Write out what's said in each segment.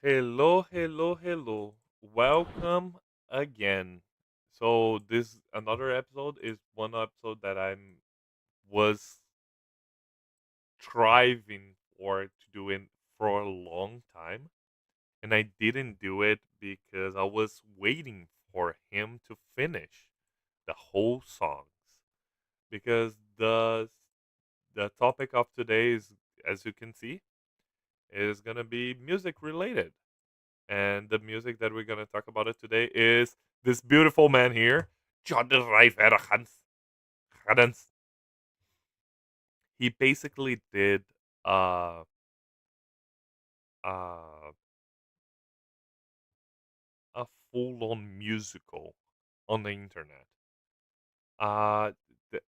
Hello, hello, hello. Welcome again. So this another episode is one episode that I'm was striving for to do it for a long time, and I didn't do it because I was waiting for him to finish the whole songs. Because the topic of today is, as you can see, is gonna be music related. And the music that we're going to talk about it today is this beautiful man here, Jorge Rivera-Herrans. He basically did uh, uh, a full-on musical on the internet. Uh, th-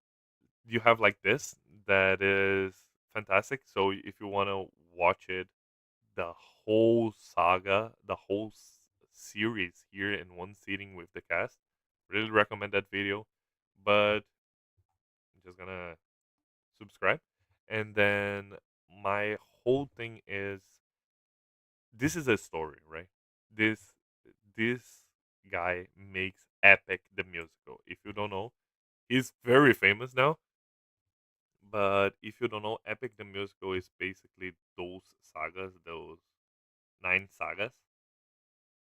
you have like this that is fantastic. So if you want to watch it, the whole saga, the whole series here in one sitting with the cast, really recommend that video. But I'm just gonna subscribe. And then my whole thing is this is a story, right? This this guy makes Epic the musical. If you don't know, he's very famous now. But if you don't know, Epic the musical is basically those sagas, those nine sagas,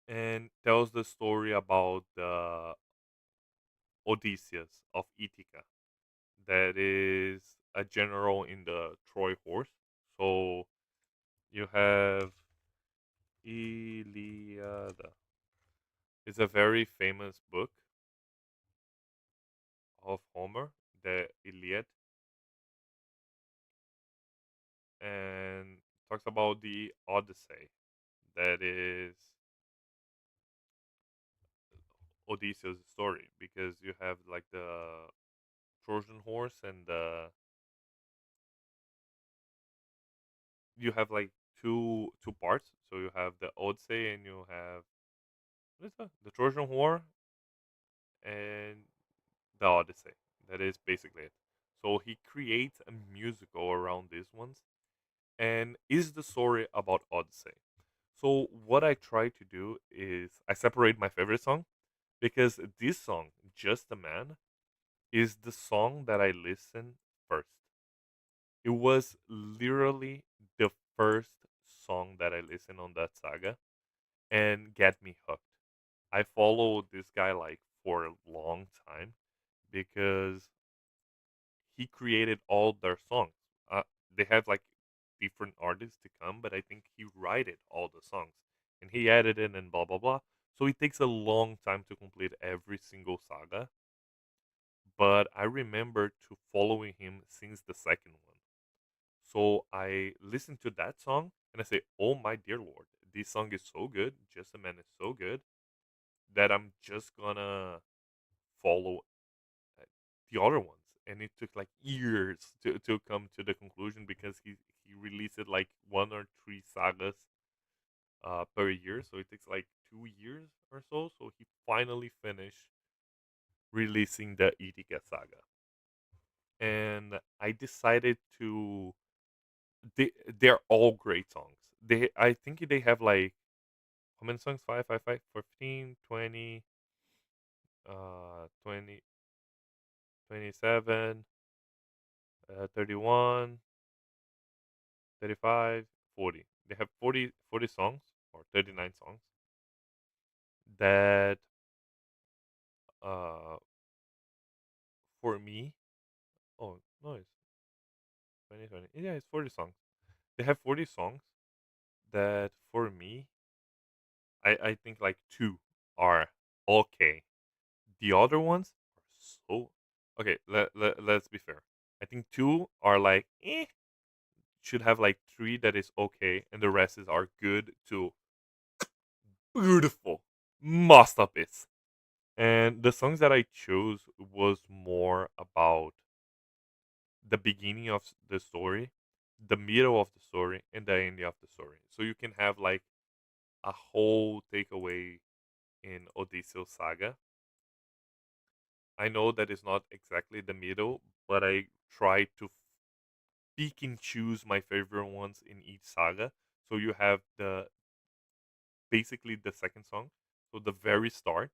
and tells the story about the Odysseus of Ithaca, that is a general in the Troy horse. So you have Iliada. It's a very famous book of Homer, the Iliad, and talks about the Odyssey. That is Odysseus' story because you have like the Trojan horse and you have like two parts. So you have the Odyssey and you have what is that? The Trojan War and the Odyssey. That is basically it. So he creates a musical around these ones and is the story about Odyssey. So what I try to do is I separate my favorite song because this song, Just a Man, is the song that I listen first. It was literally the first song that I listened on that saga and get me hooked. I followed this guy like for a long time because he created all their songs. They have like different artists to come, but I think he wrote it all the songs and he added it and blah blah blah. So it takes a long time to complete every single saga. But I remember to following him since the second one. So I listened to that song and I say, "Oh my dear lord, this song is so good. Just a Man is so good that I'm just gonna follow uh, the other ones." And it took like years to come to the conclusion because he released it like one or three sagas per year, so it takes like 2 years or so. So he finally finished releasing the Ithaca saga, and I decided to. They're all great songs. I think they have like how many songs? 5, 5, 5, 15, 20, 20, 27, 31, 35, 40. They have 40 songs or 39 songs that uh for me, oh no, it's 20, 20. Yeah, it's 40 songs. They have 40 songs that for me, I think like two are okay. The other ones are so okay. Let's be fair. I think two are like should have like three that is okay, and the rest is are good to beautiful masterpiece. And the songs that I chose was more about the beginning of the story, the middle of the story, and the ending of the story. So you can have like a whole takeaway in Odysseus Saga. I know that it's not exactly the middle, but I try to pick and choose my favorite ones in each saga. So you have basically the second song. So the very start,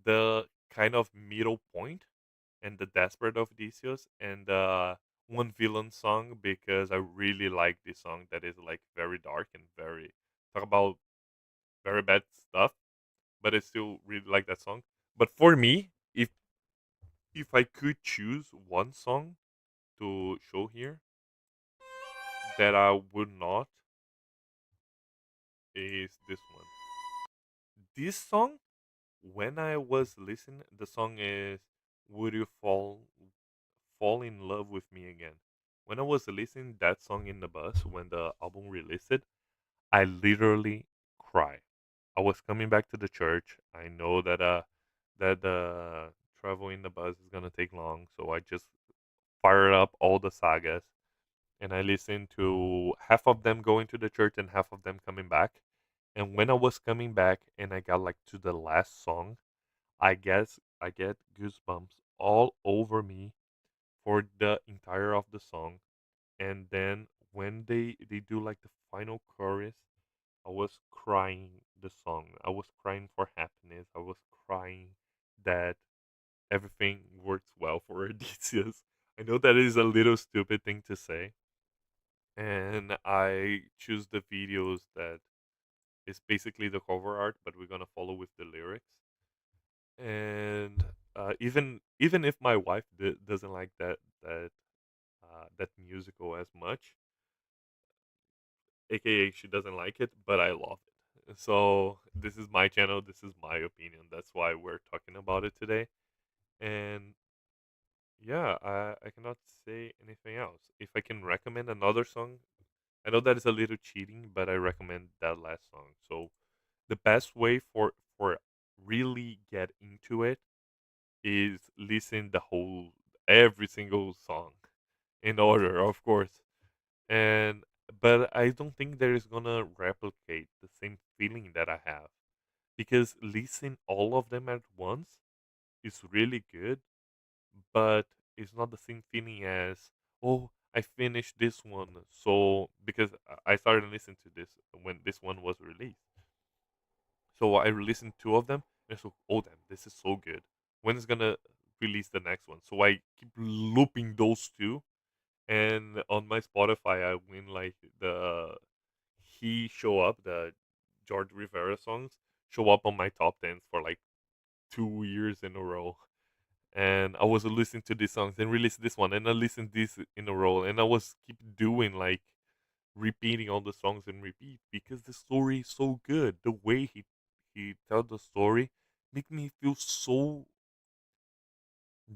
the kind of middle point, and the Desperate of Odysseus, and one villain song because I really like this song that is like very dark and very talk about very bad stuff, but I still really like that song. But for me, if I could choose one song to show here that I would not is this one. This song, when I was listening, the song is "Would You Fall in Love with Me Again." When I was listening that song in the bus when the album released it, I literally cried. I was coming back to the church. I know that the travel in the bus is gonna take long, so I just fired up all the sagas and I listened to half of them going to the church and half of them coming back. And when I was coming back and I got like to the last song, I guess I get goosebumps all over me for the entire of the song. And then when they do like the final chorus, I was crying the song. I was crying for happiness. I was crying that everything works well for Odysseus. I know that is a little stupid thing to say, and I choose the videos that is basically the cover art, but we're gonna follow with the lyrics. And even if my wife doesn't like that musical as much, aka she doesn't like it, but I love it. So this is my channel. This is my opinion. That's why we're talking about it today. And yeah, I cannot say anything else. If I can recommend another song, I know that is a little cheating, but I recommend that last song. So the best way for really get into it is listen the whole every single song in order, of course. And but I don't think there is gonna replicate the same feeling that I have because listen all of them at once is really good, but it's not the same feeling as oh I finished this one so because I started listening to this when this one was released. So I listened two of them, and so oh damn, this is so good. When is gonna release the next one? So I keep looping those two, and on my Spotify, I win like the he show up the George Rivera songs show up on my top tens for like 2 years in a row. And I was listening to these songs and released this one, and I listened this in a row, and I was keep doing like repeating all the songs and repeat because the story is so good. The way he tells the story make me feel so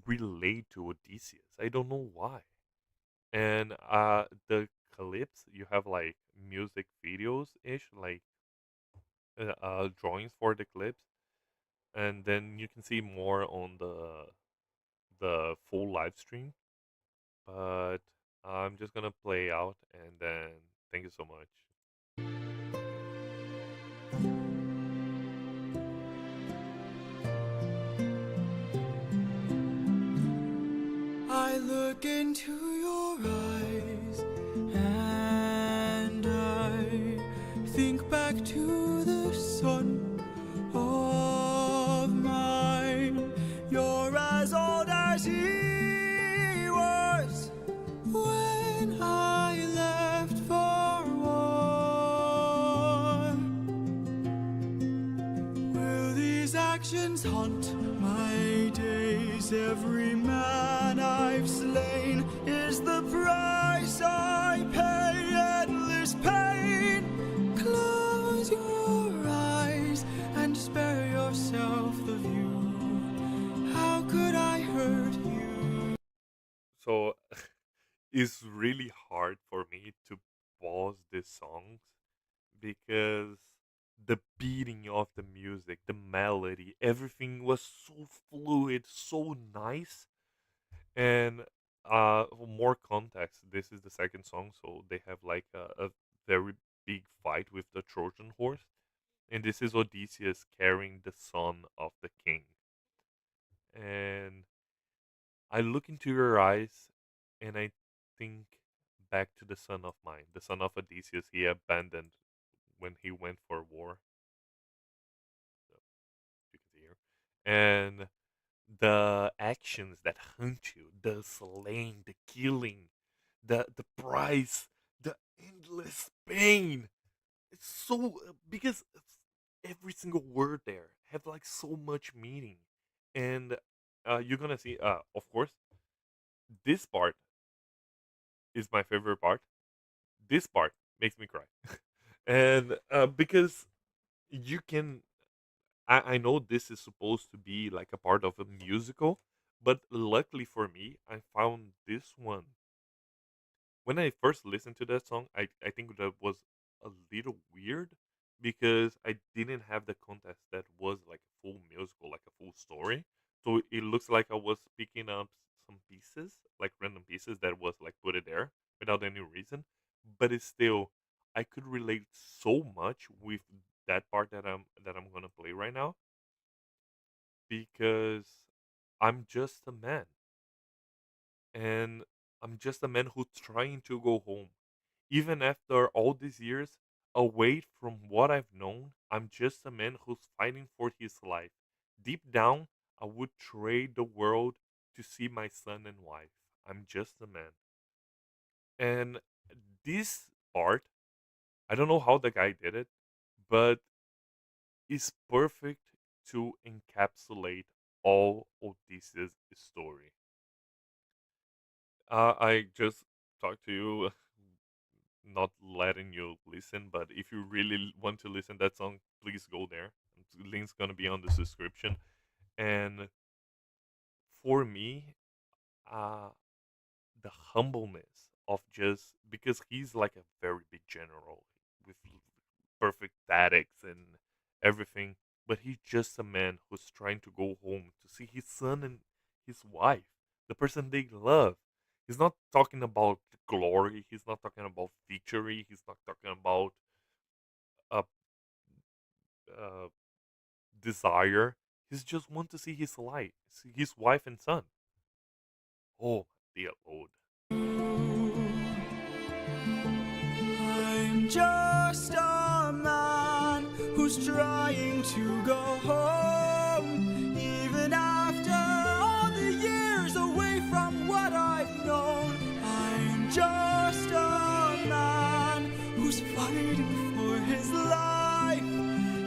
relate to Odysseus. I don't know why. And the clips you have like music videos ish, like drawings for the clips, and then you can see more on the full live stream. But I'm just gonna play out and then thank you so much. I look into your eyes and I think back to the son of mine. You're as old as he was when I left for war. Will these actions haunt my days? Every man I've slain is the price I pay. Endless pain. Close your eyes and spare yourself the view. How could I hurt you? So it's really hard for me to pause these songs because the beating of the music, the melody, everything was so fluid, so nice. And for more context, this is the second song, so they have like a very big fight with the Trojan horse, and this is Odysseus carrying the son of the king. And I look into your eyes, and I think back to the son of mine, the son of Odysseus he abandoned when he went for war. And the actions that hunt you, the slaying, the killing, the price, the endless pain. It's so because every single word there have like so much meaning, and you're gonna see. Of course, this part is my favorite part. This part makes me cry, and because you can. I know this is supposed to be like a part of a musical, but luckily for me, I found this one when I first listened to that song, I think that was a little weird because I didn't have the context that was like a full musical, like a full story. So it looks like I was picking up some pieces, like random pieces that was like put it there without any reason. But it's still I could relate so much with that part that I'm gonna play right now because I'm just a man and I'm just a man who's trying to go home. Even after all these years, away from what I've known, I'm just a man who's fighting for his life. Deep down, I would trade the world to see my son and wife. I'm just a man. And this part, I don't know how the guy did it, but it's perfect to encapsulate all of this story. I just talked to you not letting you listen, but if you really want to listen that song, please go there. Link's gonna be on the description. And for me, uh, the humbleness of just because he's like a very big general with perfect statics and everything, but he's just a man who's trying to go home to see his son and his wife, the person they love. He's not talking about glory. He's not talking about victory. He's not talking about a uh, desire. He's just want to see his life, see his wife and son. Oh, dear Lord. I'm just a man who's trying to go home, even after all the years away from what I've known. I'm just a man who's fighting for his life.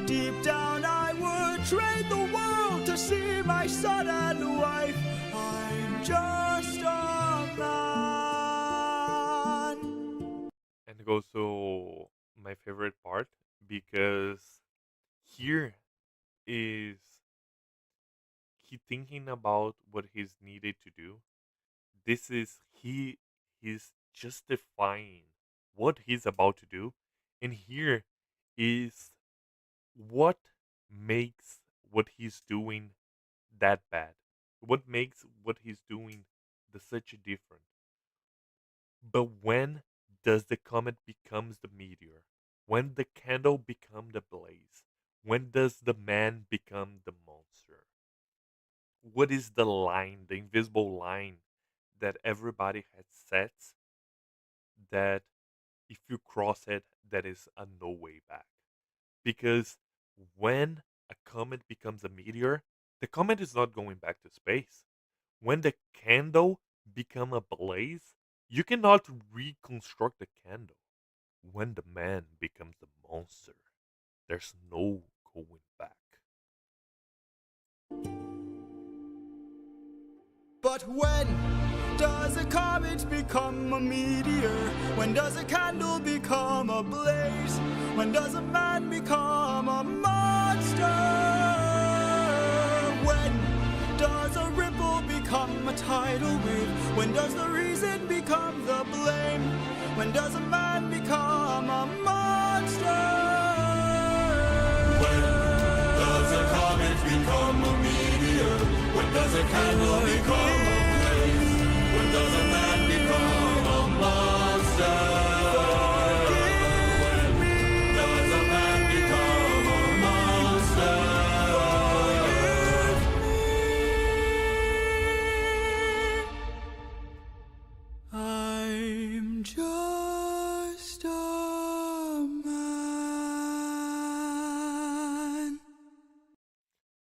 Deep down, I would trade the world to see my son and wife. I'm just a man. And it goes to my favorite part because here is he thinking about what he's needed to do. This is he is justifying what he's about to do, and here is what makes what he's doing that bad. What makes what he's doing the such a different. But when does the comet becomes the meteor? When the candle become the blaze? When does the man become the monster? What is the line, the invisible line that everybody has set that if you cross it, that is a no way back? Because when a comet becomes a meteor, the comet is not going back to space. When the candle become a blaze, you cannot reconstruct the candle. When the man becomes the monster, there's no going back. But when does a comet become a meteor? When does a candle become a blaze? When does a man become a monster? When does a ripple become a tidal wave? When does the reason become the blame? When does a man become a monster? When does a comet become a meteor? When does a candle become a blaze? When does a man become a monster? When does a man become a monster? I'm just a man.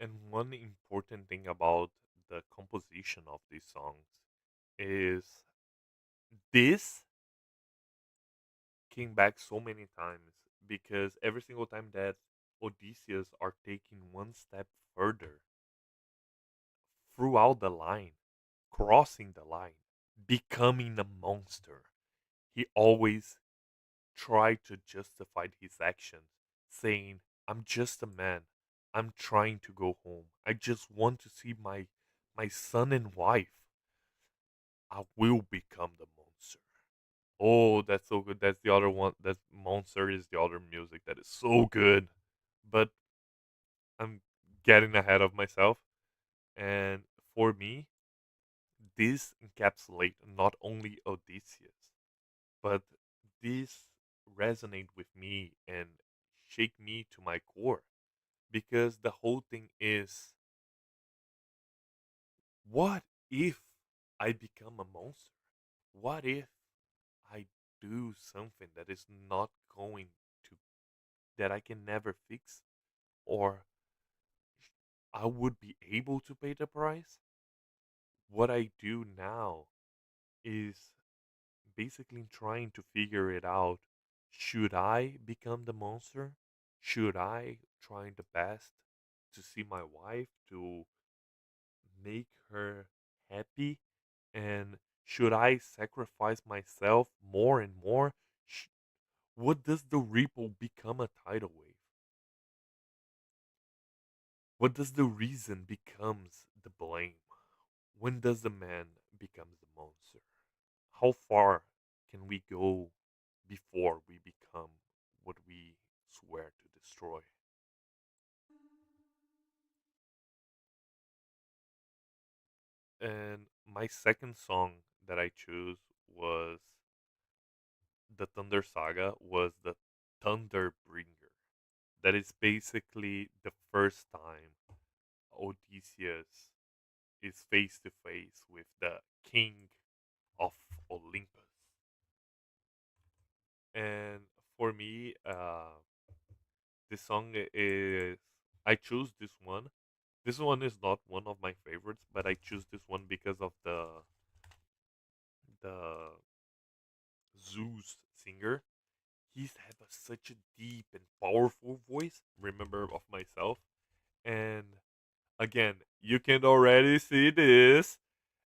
And one important thing about the composition of these songs is this came back so many times because every single time that Odysseus are taking one step further throughout the line, crossing the line, becoming a monster, he always tried to justify his actions, saying, I'm just a man. I'm trying to go home. I just want to see my son and wife. I will become the monster. Oh, that's so good. That's the other one. That monster is the other music that is so good. But I'm getting ahead of myself. And for me, this encapsulate not only Odysseus, but this resonate with me and shake me to my core because the whole thing is, what if I become a monster? What if I do something that is not going to, that I can never fix, or I would be able to pay the price? What I do now is basically trying to figure it out. Should I become the monster? Should I try the best to see my wife, to make her happy? And should I sacrifice myself more and more? Sh- what does the ripple become a tidal wave? What does the reason becomes the blame? When does the man becomes the monster? How far can we go before we become what we swear to destroy? And my second song that I chose was the Thunder Saga, was the Thunder Bringer. That is basically the first time Odysseus is face to face with the king of Olympus. And for me, this song is, I choose this one. This one is not one of my favorites, but I choose this one because of the Zeus singer. He's have such a deep and powerful voice. Remember of myself, and again, you can already see this.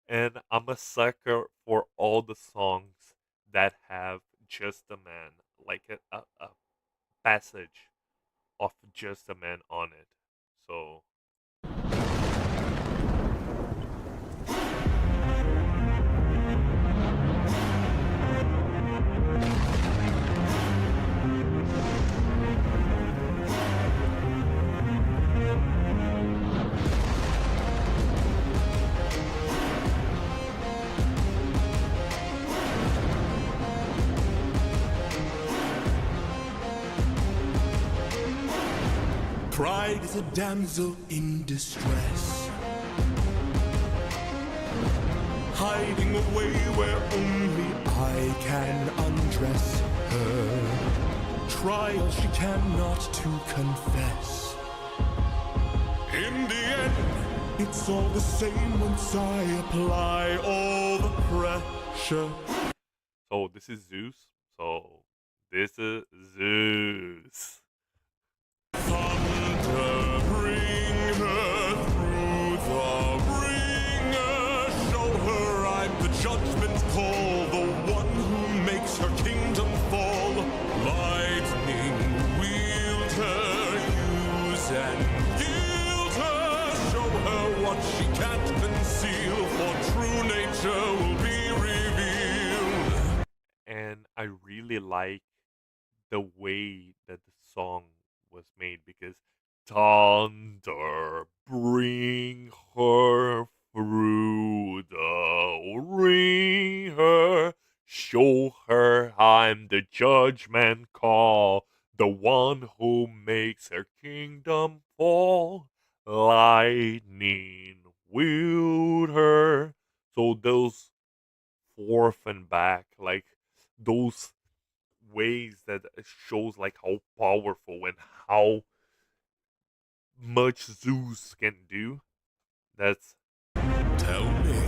And I'm a sucker for all the songs that have just a man, like a passage of just a man on it. So Pride is a damsel in distress, hiding away where only I can undress her. Trials she cannot to confess. In the end, it's all the same once I apply all the pressure. so this is Zeus. So this is Zeus. Thunder, bring her through the ringer. Show her I'm the judgment call, the one who makes her kingdom fall. Lightning, wield her, use and yield her. Show her what she can't conceal, for true nature will be revealed. And I really like the way that the song was made because thunder bring her through the ringer, show her I'm the judgment call, the one who makes her kingdom fall, lightning wield her. So those forth and back, like those ways that shows like how powerful and how much Zeus can do. That's Tell me,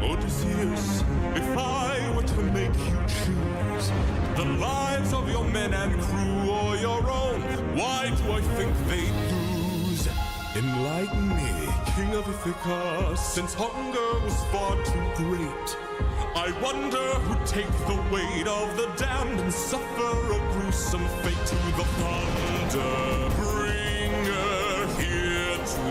Odysseus, if I were to make you choose the lives of your men and crew or your own, why do I think they'd lose? Enlighten me, King of Ithaca, since hunger was far too great. I wonder who'd take the weight of the damned and suffer a gruesome fate. To the thunder bringer, here to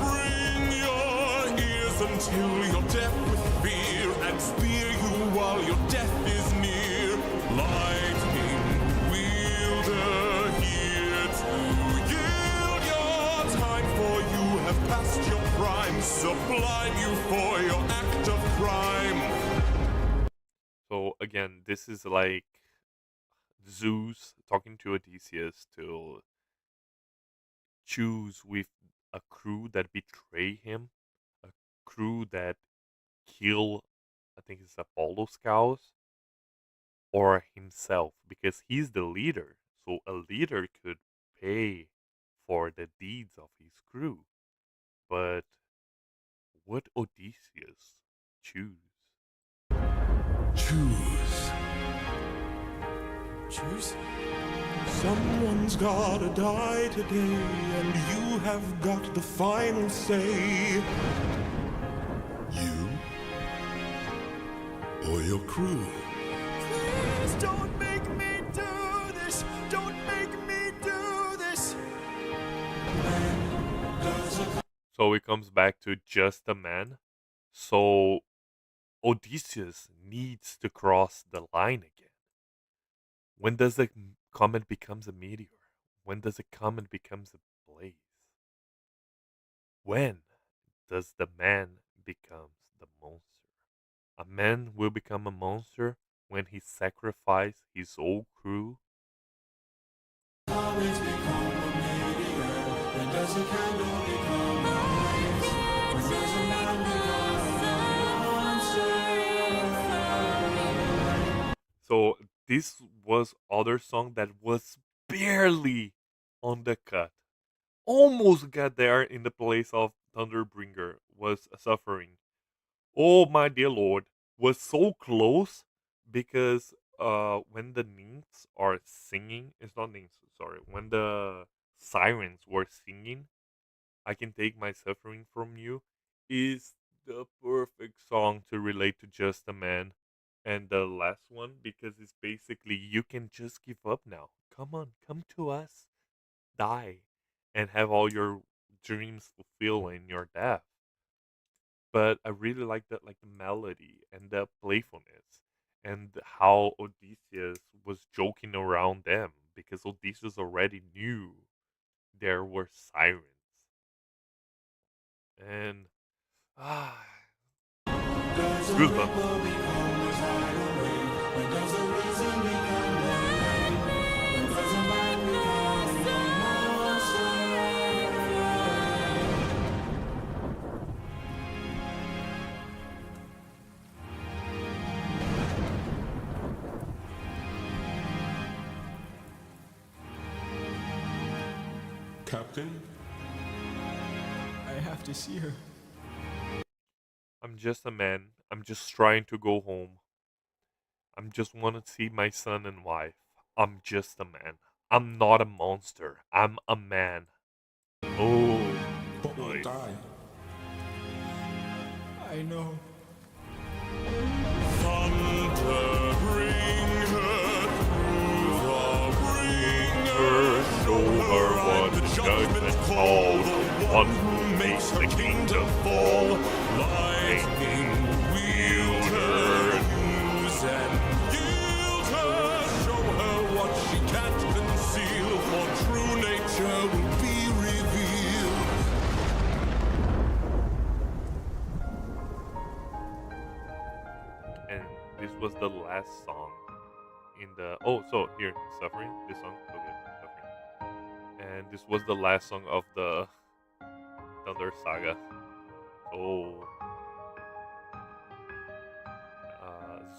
bring your ears until you're deaf with fear and spear you while your death is near. Lightning wielder, here to yield your time, for you have passed your prime, sublime you for your act of crime. so again, this is like Zeus talking to Odysseus to choose with a crew that betray him, a crew that kill, I think it's Apollo's cows, or himself, because he's the leader. So a leader could pay for the deeds of his crew. But would Odysseus choose? Choose. Choose? Someone's gotta die today, and you have got the final say. You or your crew? Please don't make me do this. Don't make me do this. So it comes back to just a man. So Odysseus needs to cross the line again. When does a comet becomes a meteor? When does a comet becomes a blaze? When does the man becomes the monster? A man will become a monster when he sacrifices his whole crew. Always become a meteor. When does a candle become a blaze? When does a man become a monster? So this was other song that was barely on the cut. Almost got there in the place of Thunderbringer was suffering. Oh my dear lord, was so close because when the nymphs are singing, it's not nymphs, sorry, when the sirens were singing, I can take my suffering from you, is the perfect song to relate to just a man. And the last one, because it's basically you can just give up now. Come on, come to us, die, and have all your dreams fulfilled in your death. But I really like that, like the melody and the playfulness, and how Odysseus was joking around them because Odysseus already knew there were sirens. And ah, Does a goosebumps. ripple become a tidal wave? When does the reason become the rain? When does a man become a monster? Captain? I have to see her. I'm just a man. I'm just trying to go home. I'm just want to see my son and wife. I'm just a man. I'm not a monster. I'm a man. Oh, But we'll nice. die. I know. Thunder, bring her through the bringer. Show her what the judgment called. One who makes the kingdom fall. Lightning wielder, use and yield her. Show her what she can't conceal, for true nature will be revealed. And this was the last song in the. Oh, so here, Suffering. This song. Okay, Suffering. And this was the last song of the Thunder Saga. So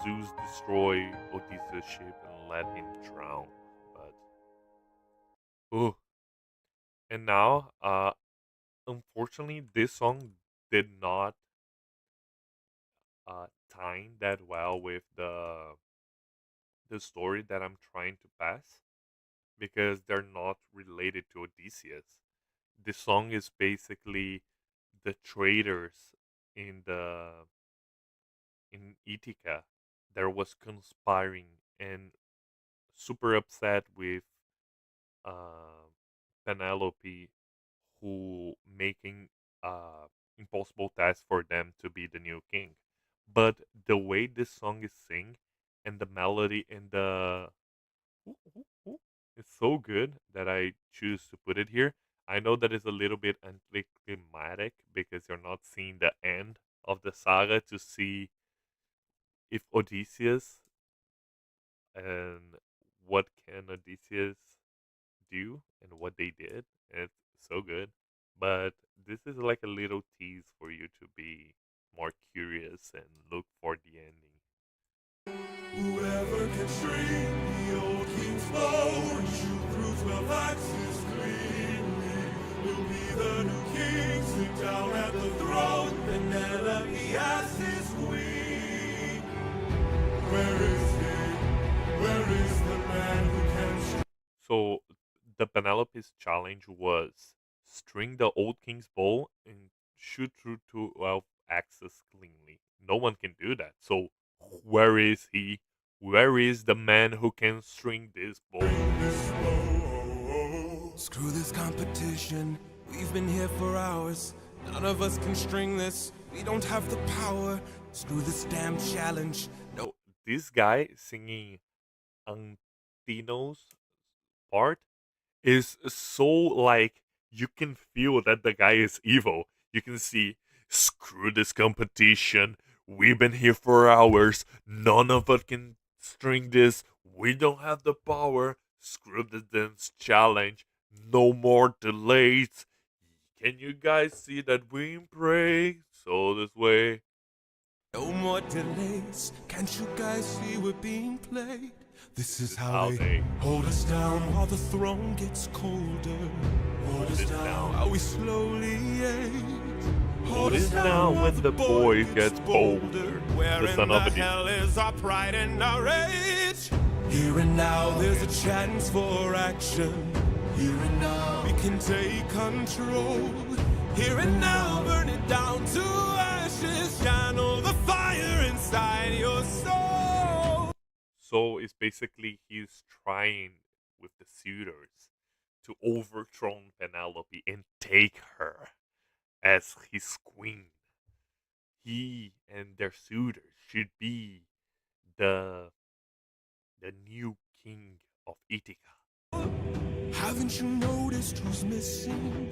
Zeus destroy Odysseus' ship and let him drown. But ooh, and now unfortunately, this song did not time that well with the story that I'm trying to pass because they're not related to Odysseus. The song is basically the traders in the in Ithaca that was conspiring and super upset with uh, Penelope, who making impossible task for them to be the new king. But the way this song is sing and the melody and the ooh, ooh, ooh, it's so good that I choose to put it here. I know that it's a little bit anticlimactic because you're not seeing the end of the saga to see if Odysseus and what can Odysseus do and what they did. It's so good. But this is like a little tease for you to be more curious and look for the ending. Whoever can string the old king's bow and shoot through 12 axes cleanly will be the new king, sit down at the throne, Penelope as his queen. Where is he? Where is the man who can So the Penelope's challenge was string the old king's bow and shoot through 12 axes cleanly. No one can do that. So where is he? Where is the man who can string this bow? string this bow? Screw this competition. We've been here for hours. None of us can string this. We don't have the power. Screw this damn challenge. No. So this guy singing Antino's part is so like you can feel that the guy is evil. You can see, screw this competition. We've been here for hours. None of us can string this. We don't have the power. Screw the dance challenge. No more delays. Can you guys see that we pray? So this way. No more delays. Can't you guys see we're being played? This is how How they they hold us down while the throne gets colder. Hold us down while we slowly age. hold it down when the boy gets bolder. Where The in son the of a demon. hell is our pride and our rage? Here and now, there's a chance for action. Here and now, we can take control. Here and now, burn it down to ashes. Channel the fire inside your soul. So it's basically he's trying with the suitors to overthrow Penelope and take her as his queen. He and their suitors should be the the new king of Ithaca. Haven't you noticed who's missing?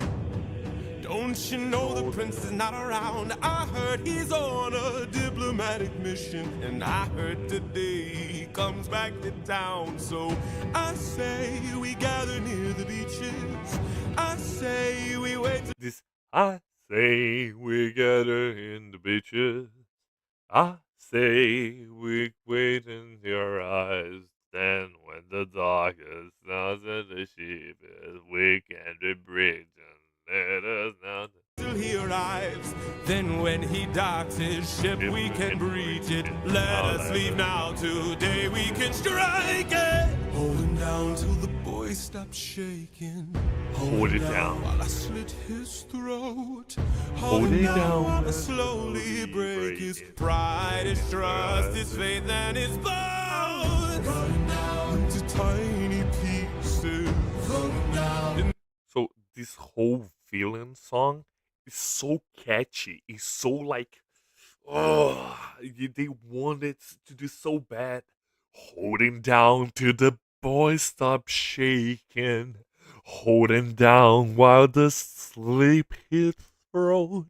Don't you know the prince is not around? I heard he's on a diplomatic mission, and I heard today he comes back to town. So I say we gather near the beaches. I say we wait. This I say we gather in the beaches. I say we wait in your eyes. Then when the darkest sounds of the ship is, we can be bridge and let us know. Till he arrives. Then when he docks his ship, we can breach it. Let us leave now. Today we can strike it. Hold him down till the boy stops shaking. Hold it down. While I slit his throat. Hold it down While I slowly break his pride, his trust, his faith, and his bones. Run down Into tiny pieces. So this whole villain song is so catchy. It's so like, oh, they wanted to do so bad. Holding down till the boy stops shaking. Holding down while the sleep hits throat.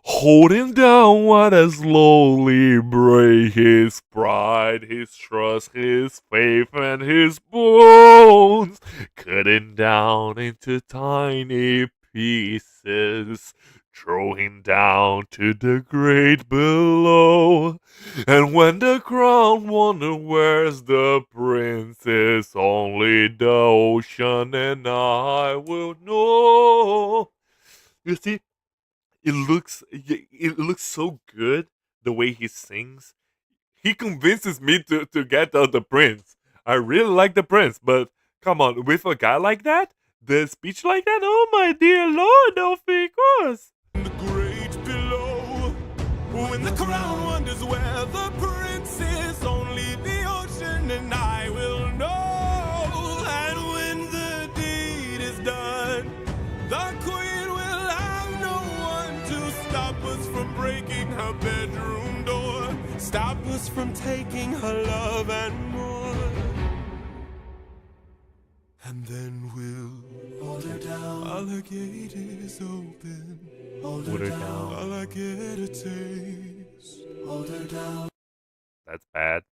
Holding down while I slowly break his pride, his trust, his faith, and his bones. Cutting down into tiny pieces. Throwing down to the great below. And when the crowd wonder where's the princess, only the ocean and I will know. You see, it looks so good the way he sings. He convinces me to get the prince. I really like the prince, but come on, with a guy like that, the speech like that, oh my dear lord, of course. The great below. When the crown wonders where the prince is, only the ocean and I will know. And when the deed is done, the queen will have no one to stop us from breaking her bedroom door, stop us from taking her love and more. And then we'll hold her down while her gate is open. Hold her down while I get a taste. Hold her down That's bad.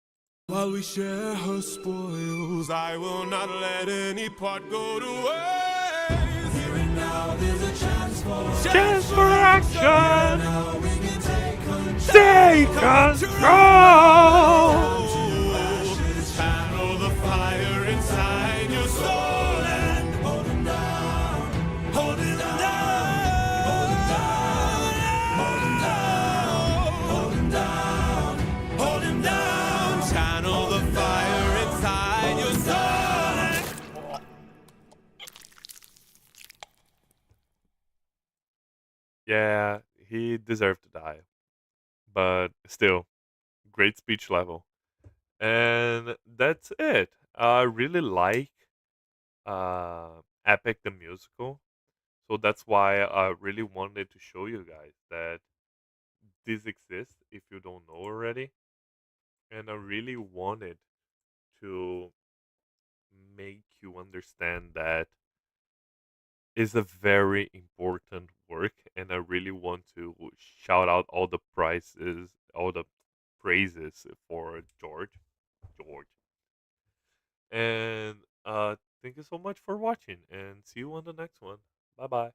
while we share her spoils. I will not let any part go to waste. Here and now there's a Chance for action. now we can take control. Take control. Channel the fire inside your soul and hold him down. Hold him down. Hold him down. Hold him down. Hold him down. Channel the fire inside your soul. Yeah, he deserved to die, but still, great speech level. And that's it. I really like Epic the musical, so that's why I really wanted to show you guys that this exists if you don't know already. And I really wanted to make you understand that is a very important work, and I really want to shout out all the prizes, all the praises for George. And thank you so much for watching, and see you on the next one. Bye bye.